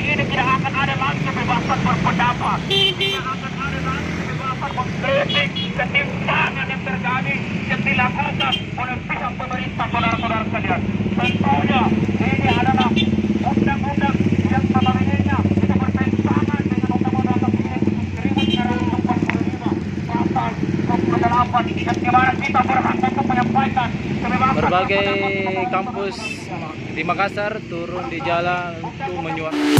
ini tidak akan ada lagi kebebasan berpendapat, tidak akan ada lagi kebebasan mengkritik ketimpangan yang terjadi yang dilakukan oleh pihak pemerintah, saudara-saudara sekalian. Tentunya ini adalah undang-undang yang sebenarnya itu bertentangan dengan undang-undang Nomor 1945 pasal 28 yang dimana kita berhak untuk menyampaikan kebebasan Berbagai kampus di Makassar turun di jalan untuk menyuarakan.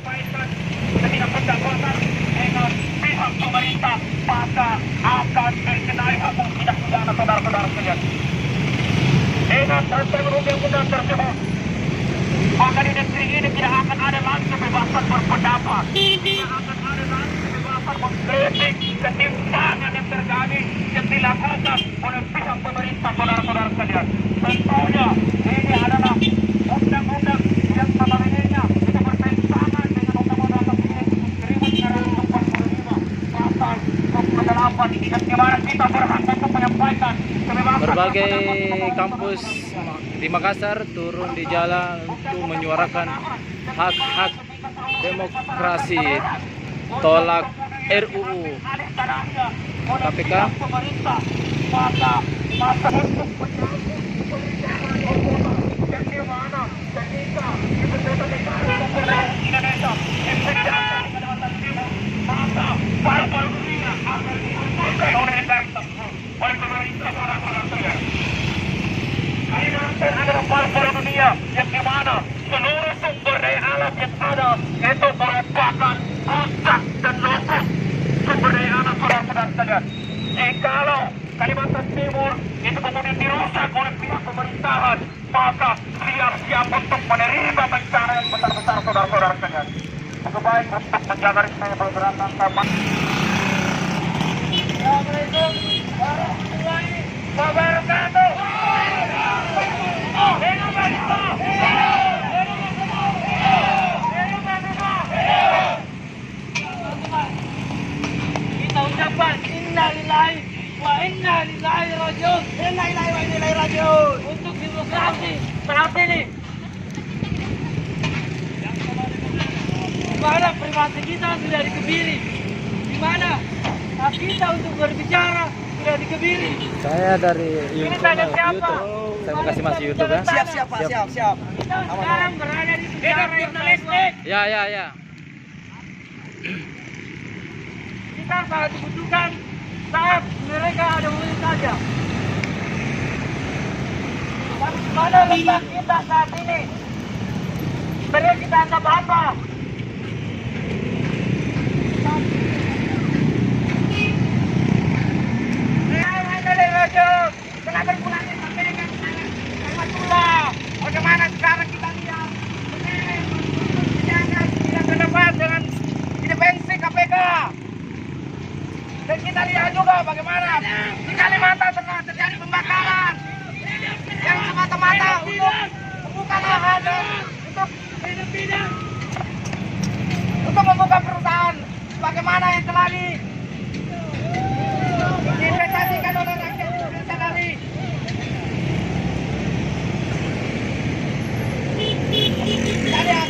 menyampaikan ketidakpendapat dengan pihak pemerintah, maka akan dikenai hukum tindak pidana, saudara-saudara sekalian. Dengan rancangan undang-undang tersebut, maka di negeri ini tidak akan ada lagi kebebasan berpendapat, tidak akan ada lagi kebebasan mengkritik ketimpangan yang terjadi yang dilakukan oleh pihak pemerintah, saudara-saudara sekalian. Tentunya ini adalah undang-undang yang sebenarnya itu bertentangan dengan undang-undang Nomor 1945 pasal 28 yang dimana kita berhak untuk menyampaikan kebebasan. Berbagai kampus di Makassar turun di jalan untuk menyuarakan hak-hak demokrasi, tolak RUU KPK. Kalimantan adalah paru-paru dunia yang dimana seluruh sumber daya alam yang ada itu merupakan pusat dan lokus sumber daya alam, saudara-saudara sekalian. Jikalau Kalimantan Timur itu kemudian dirusak oleh pihak pemerintahan, maka siap-siap untuk menerima bencana yang besar-besar, saudara-saudara sekalian. Maka baik untuk menjaga risiko pergerakan sama. Assalamualaikum warahmatullahi wabarakatuh. Kita ucapkan inna lillahi wa inna ilaihi rajiun. Inna lillahi wa inna ilaihi rajiun untuk demokrasi saat ini. Di mana privasi kita sudah dikebiri, di mana hak kita untuk berbicara sudah dikebiri. Saya dari Ini tanya siapa? Saya mau kasih masih YouTube ya. Siap. Kita sekarang berada di sejarah jurnalistik. Ya. Kita sangat dibutuhkan saat mereka ada mobil saja. Dan mana letak kita saat ini? Sebenarnya kita anggap apa? Kenapa pulangnya sampai dengan Rahmatullah? Bagaimana sekarang kita lihat tidak terdapat dengan intervensi KPK. Dan kita lihat juga bagaimana di Kalimantan Tengah terjadi pembakaran yang semata-mata untuk membuka lahan untuk membuka perusahaan bagaimana yang telah diinvestasikan oleh rakyat Indonesia dari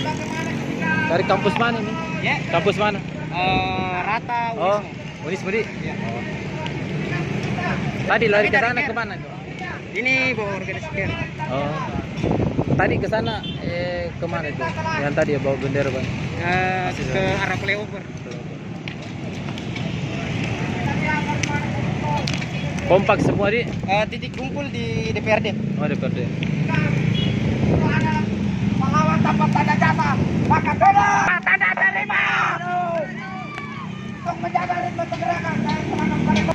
bagaimana ketika Dari kampus mana ini? Ya. Kampus mana? Rata Oh, Unis Budi. Oh. Tadi lari ke sana kemana tuh? ini bawa organisasi. Oh. Tadi ke sana kemana itu? Yang tadi ya bawa bendera bang. Ke arah flyover. Kompak semua di? Titik kumpul di DPRD. Oh DPRD. melawan tanpa tanda jasa, maka tolong tanda terima untuk menjaga ritme pergerakan dan semangat pada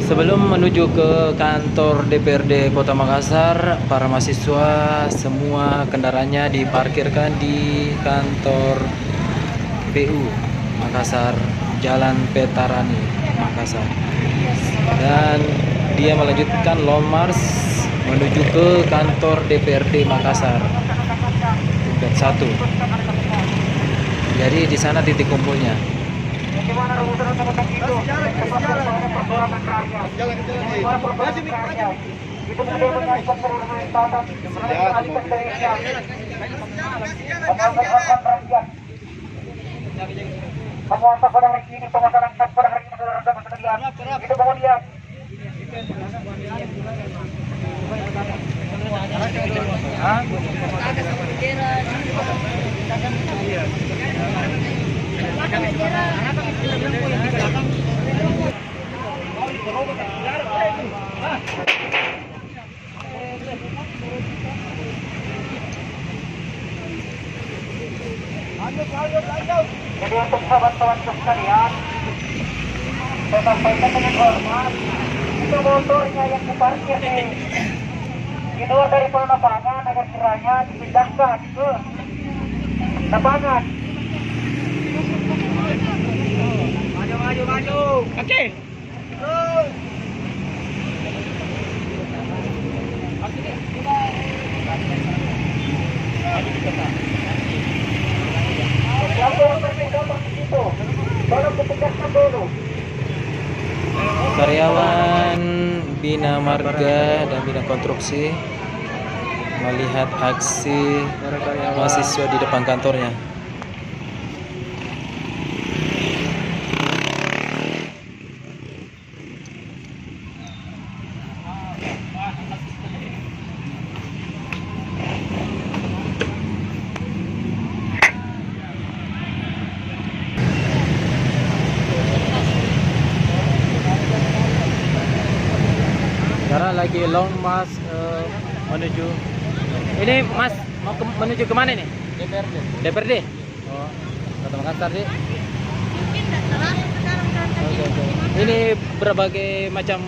Sebelum menuju ke kantor DPRD Kota Makassar, para mahasiswa semua kendaraannya diparkirkan di kantor PU Makassar, Jalan Petarani, Makassar. Dan dia melanjutkan long march menuju ke kantor DPRD Makassar, tingkat 1. Jadi di sana titik kumpulnya. Bagaimana rumusan untuk itu? Persoalan rakyat. Itu sudah menyangkut pemerintahan mengalihkan daya mengalihkan rakyat. Memuaskan pada hari ini, pemasyarakat pada hari ini saudara-saudara sekalian. Itu kemudian jadi untuk sahabat-sahabat sekalian, saya sampaikan dengan hormat, itu motornya yang diparkir di luar dari lapangan agar kiranya dipindahkan ke lapangan. Maju. Oke. Karyawan Bina Marga dan Bina Konstruksi melihat aksi mahasiswa di depan kantornya. Sekarang lagi long march menuju. Ini Mas mau menuju kemana nih? DPRD. DPRD. Oh, Kota Makassar sih. Oke. Ini berbagai macam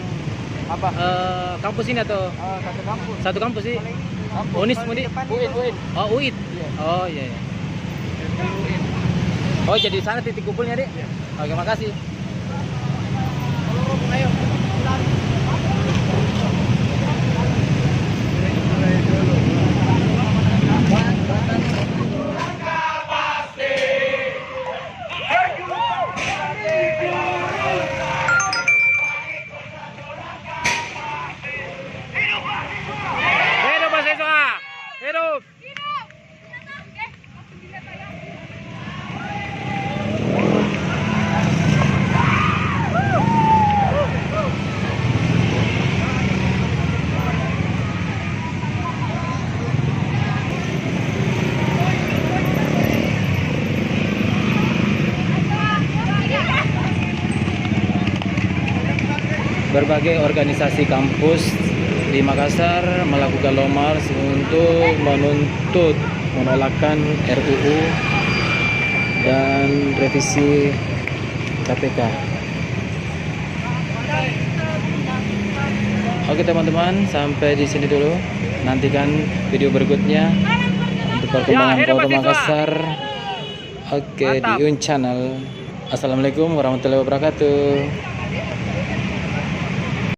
Apa? kampus ini atau Satu kampus. satu kampus sih? Kampus. Unis, Mudi? UIN. Oh, UIT. Oh, iya. Oh, jadi sana titik kumpulnya, Dik? Oke, makasih. Ayo. Hidup mahasiswa! Hidup! Berbagai organisasi kampus di Makassar melakukan long march untuk menuntut penolakan RUU dan revisi KPK. Oke teman-teman, sampai di sini dulu. Nantikan video berikutnya untuk perkembangan Kota Makassar. Oke, di Channel. Assalamualaikum warahmatullahi wabarakatuh.